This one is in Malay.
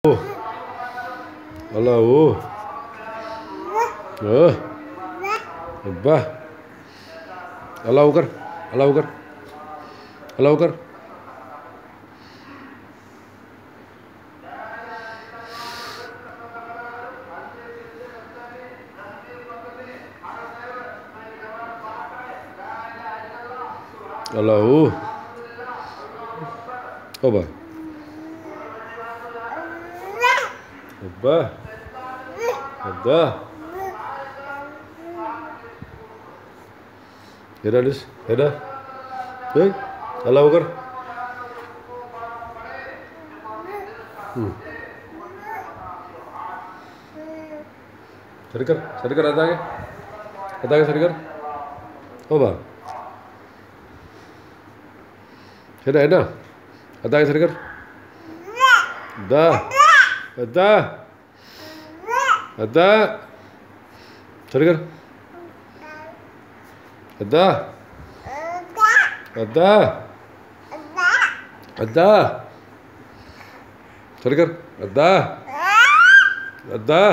Allahu Akbar. Allahu Akbar. Allahu Akbar. Allahu Akbar. Allahu Akbar. Akbar. Akbar. Heda Liz, Heda. Hey, Allahu Akbar. Sir कर आता है सर कर ओ बा है ना आता है सर कर दा दा दा सर कर दा दा दा सर कर दा दा